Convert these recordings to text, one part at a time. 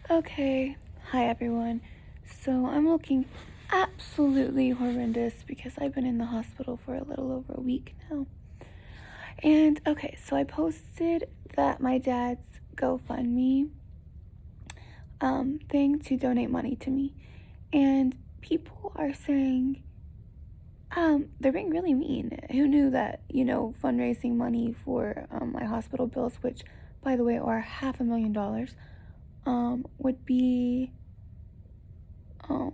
Okay, hi everyone. So I'm looking absolutely horrendous because I've been in the hospital for a little over a week now. And okay, so I posted that my dad's GoFundMe thing to donate money to me, and people are saying they're being really mean. Who knew that fundraising money for my hospital bills, which by the way are $500,000, would be um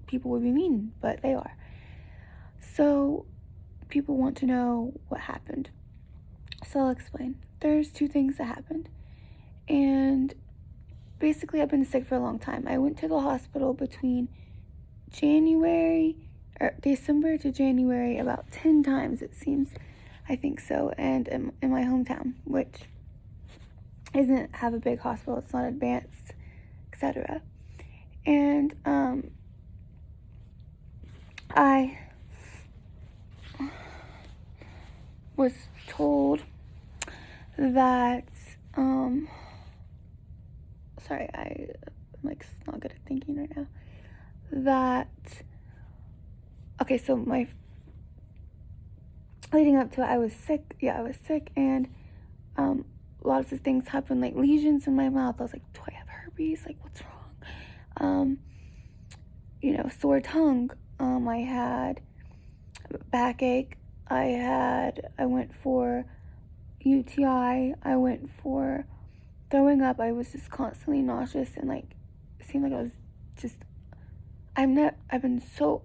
people would be mean, but they are. So people want to know what happened. So I'll explain. There's two things that happened. And basically, I've been sick for a long time. I went to the hospital between December to January about 10 times, it seems. I think so. And in my hometown, which isn't have a big hospital, it's not advanced, etc. And I was told that sorry, I'm like not good at thinking right now. That okay, so my leading up to it, I was sick. Yeah, I was sick, and lots of things happened, like lesions in my mouth. I was like, do I have herpes? Like, what's wrong? Sore tongue. I had backache. I went for UTI. I went for throwing up. I was just constantly nauseous, and like it seemed like I was just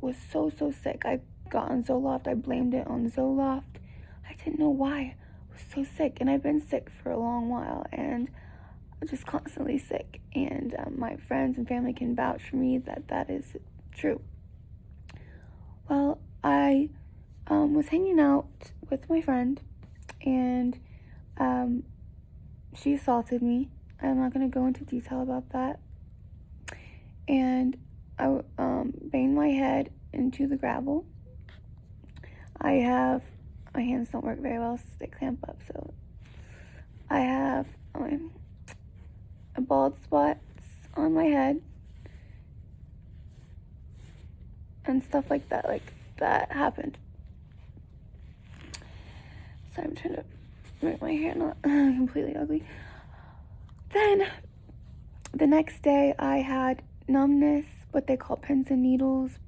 was so sick. I got on Zoloft. I blamed it on Zoloft. I didn't know why I was so sick, and I've been sick for a long while, and just constantly sick. And my friends and family can vouch for me that is true. Well, I was hanging out with my friend, and she assaulted me. I'm not going to go into detail about that. And I banged my head into the gravel. My hands don't work very well, so they clamp up. So I have a bald spots on my head and stuff like that. Like that happened. So I'm trying to make my hair not completely ugly. Then the next day I had numbness, what they call pins and needles,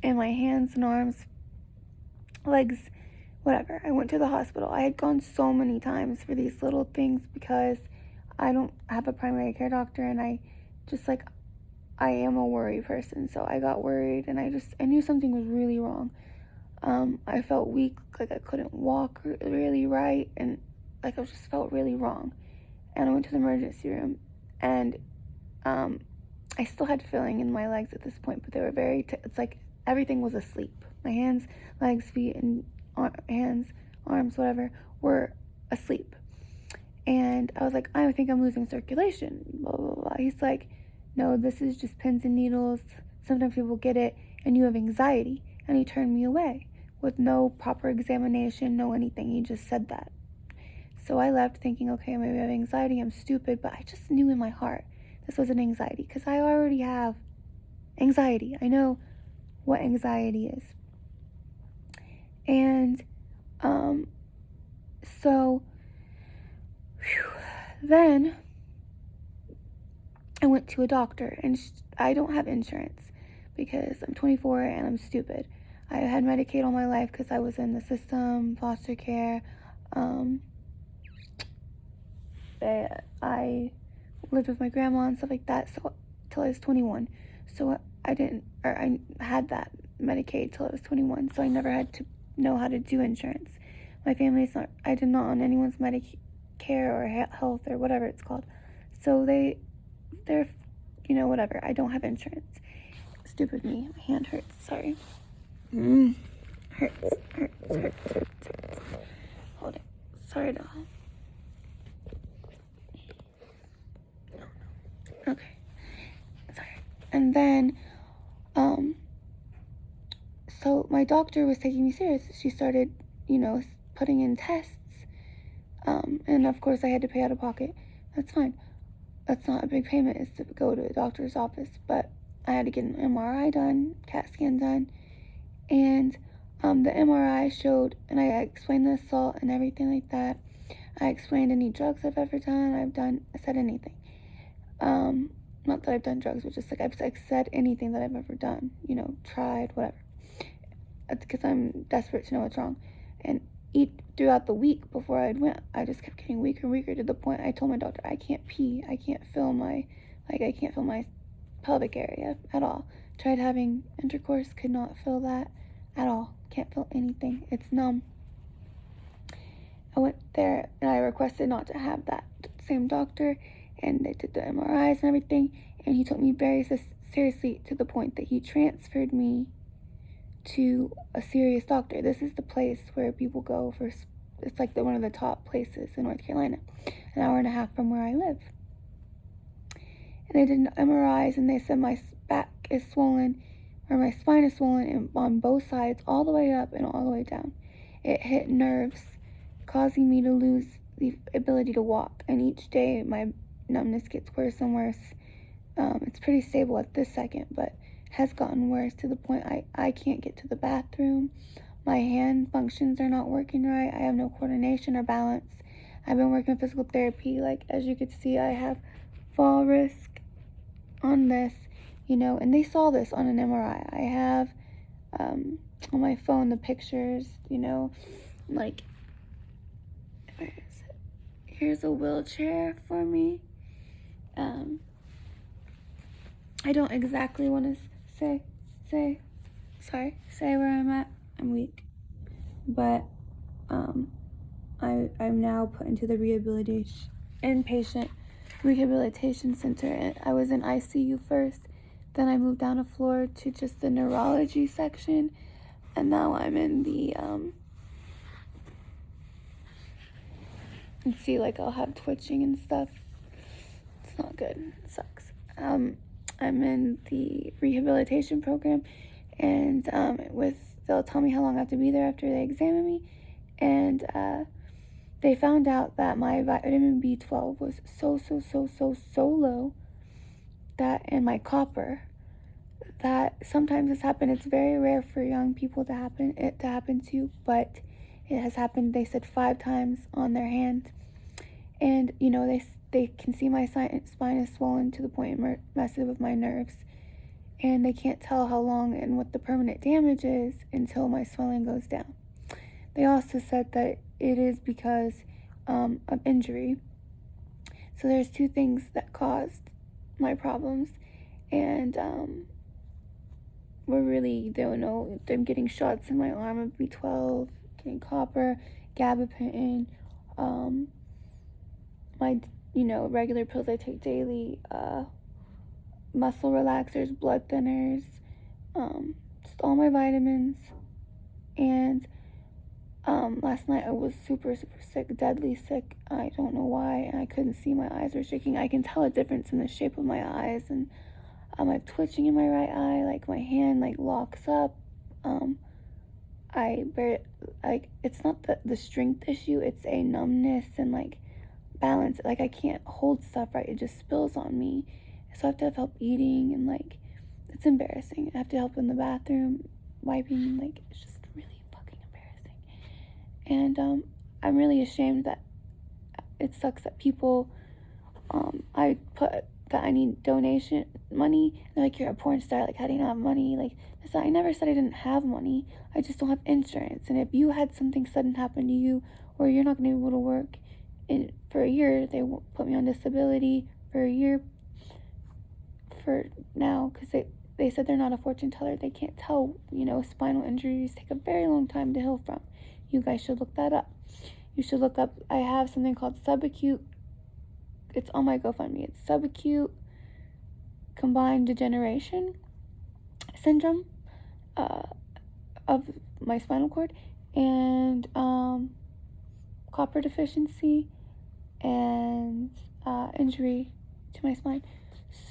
in my hands and arms, legs, whatever. I went to the hospital. I had gone so many times for these little things because I don't have a primary care doctor, and I am a worry person. So I got worried, and I knew something was really wrong. I felt weak, like I couldn't walk really right, and like I just felt really wrong. And I went to the emergency room, and I still had feeling in my legs at this point, but they were it's like everything was asleep. My hands, legs, feet, and arms, whatever, were asleep. And I was like, I think I'm losing circulation, blah, blah, blah. He's like, no, this is just pins and needles. Sometimes people get it, and you have anxiety. And he turned me away with no proper examination, no anything. He just said that. So I left thinking, okay, maybe I have anxiety, I'm stupid, but I just knew in my heart this wasn't anxiety because I already have anxiety. I know what anxiety is. And so then I went to a doctor, and I don't have insurance because I'm 24 and I'm stupid. I had Medicaid all my life because I was in the system, foster care. I lived with my grandma and stuff like that, so till I was 21. So I had that Medicaid till I was 21, so I never had to know how to do insurance. My family's not, I did not on anyone's Medicare or health or whatever it's called. So they're, whatever. I don't have insurance. Stupid me. My hand hurts. Sorry. Hurts. Hold it. Sorry, doll. Okay. Sorry. And then, so my doctor was taking me serious. She started, putting in tests. And of course I had to pay out of pocket. That's fine. That's not a big payment, is to go to a doctor's office, but I had to get an MRI done, CAT scan done, and the MRI showed, and I explained the assault and everything like that. I explained any drugs I've ever done. I said anything. Not that I've done drugs, but just like I've said anything that I've ever done, tried, whatever. It's because I'm desperate to know what's wrong. And throughout the week before I went, I just kept getting weaker and weaker, to the point I told my doctor, I can't pee. I can't feel my pelvic area at all. Tried having intercourse, could not feel that at all. Can't feel anything. It's numb. I went there and I requested not to have that same doctor, and they did the MRIs and everything, and he took me very seriously, to the point that he transferred me to a serious doctor. This is the place where people go for, it's like one of the top places in North Carolina, an hour and a half from where I live. And they did MRIs, and they said my back is swollen, or my spine is swollen on both sides, all the way up and all the way down. It hit nerves, causing me to lose the ability to walk. And each day my numbness gets worse and worse. It's pretty stable at this second, but has gotten worse, to the point I can't get to the bathroom. My hand functions are not working right. I have no coordination or balance. I've been working physical therapy. Like, as you could see, I have fall risk on this, and they saw this on an MRI. I have on my phone the pictures, like, where is it? Here's a wheelchair for me. I don't exactly want to say where I'm at. I'm weak, but I'm now put into the inpatient rehabilitation center. And I was in ICU first, then I moved down a floor to just the neurology section, and now I'm in the and see, like, I'll have twitching and stuff. It's not good. It sucks. I'm in the rehabilitation program, and they'll tell me how long I have to be there after they examine me, and they found out that my vitamin B12 was so low, that, and my copper, that sometimes this happens. It's very rare for young people to happen to, but it has happened, they said, 5 times on their hand. And they can see my spine is swollen to the point it messes with my nerves, and they can't tell how long and what the permanent damage is until my swelling goes down. They also said that it is because of injury. So there's 2 things that caused my problems, and they don't know. I'm getting shots in my arm of B12, getting copper, gabapentin, my regular pills I take daily, muscle relaxers, blood thinners, just all my vitamins. And last night I was super sick, deadly sick. I don't know why, and I couldn't see. My eyes were shaking. I can tell a difference in the shape of my eyes, and I have twitching in my right eye, like my hand locks up. It's not the strength issue, it's a numbness and balance. I can't hold stuff right, it just spills on me. So I have to have help eating, and it's embarrassing. I have to help in the bathroom, wiping, it's just really fucking embarrassing. And I'm really ashamed that it sucks that people, I put that I need donation money. They're like, you're a porn star, how do you not have money? I never said I didn't have money. I just don't have insurance. And if you had something sudden happen to you, or you're not going to be able to work for a year, they won't put me on disability for a year for now, because they said they're not a fortune teller. They can't tell, spinal injuries take a very long time to heal from. You guys should look that up. You should look up, I have something called subacute, it's on my GoFundMe. It's subacute combined degeneration syndrome of my spinal cord, and copper deficiency, and injury to my spine.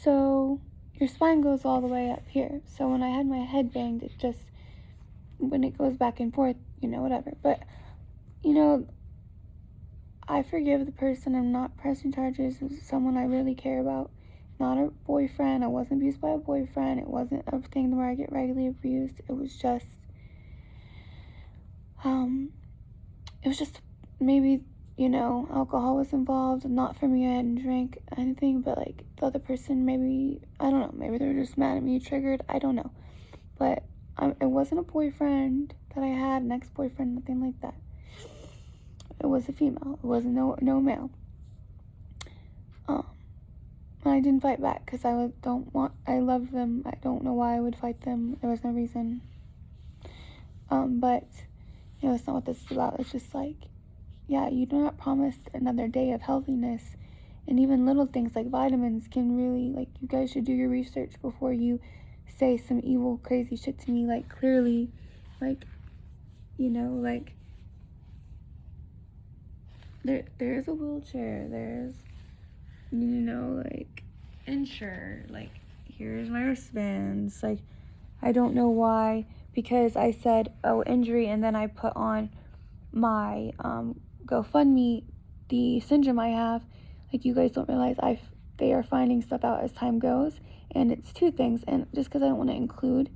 So your spine goes all the way up here. So when I had my head banged, it just, when it goes back and forth, whatever. But, I forgive the person. I'm not pressing charges. It was someone I really care about. Not a boyfriend. I wasn't abused by a boyfriend. It wasn't a thing where I get regularly abused. It was just, maybe, alcohol was involved. Not for me, I hadn't drank anything, but like the other person, maybe, I don't know, maybe they were just mad at me, triggered, I don't know. But it wasn't a boyfriend that I had, an ex-boyfriend, nothing like that. It was a female. It wasn't no male. And I didn't fight back because I loved them. I don't know why I would fight them. There was no reason. But that's not what this is about. It's just like, yeah, you do not promise another day of healthiness, and even little things like vitamins can really, like, you guys should do your research before you say some evil, crazy shit to me. Like, clearly, like, like, there's a wheelchair, there's, like, insure, like, here's my wristbands, like, I don't know why, because I said, oh, injury, and then I put on my GoFundMe the syndrome I have. Like, you guys don't realize they are finding stuff out as time goes, and it's two things. And just because I don't want to include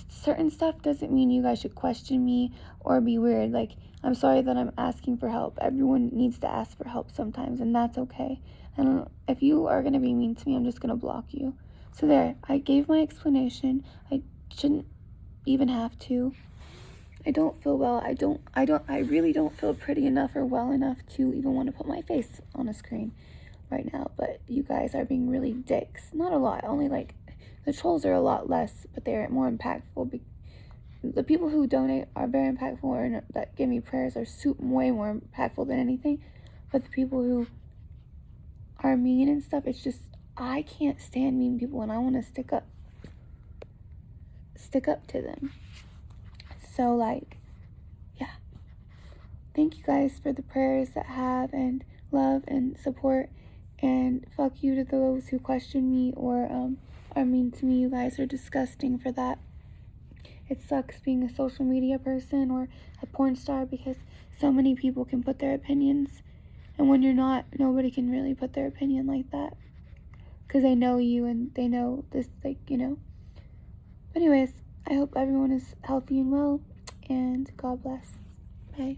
certain stuff doesn't mean you guys should question me or be weird. Like, I'm sorry that I'm asking for help. Everyone needs to ask for help sometimes, and that's okay. And if you are going to be mean to me, I'm just going to block you. So there, I gave my explanation. I shouldn't even have to. I don't feel well. I really don't feel pretty enough or well enough to even want to put my face on a screen right now. But you guys are being really dicks. Not a lot, only like, the trolls are a lot less, but they're more impactful. The people who donate are very impactful, or that give me prayers are way more impactful than anything. But the people who are mean and stuff, it's just, I can't stand mean people, and I want to stick up to them. So, like, yeah. Thank you guys for the prayers that have, and love and support. And fuck you to those who question me or are mean to me. You guys are disgusting for that. It sucks being a social media person or a porn star, because so many people can put their opinions. And when you're not, nobody can really put their opinion like that, because they know you and they know this, like, But anyways, I hope everyone is healthy and well, and God bless. Bye.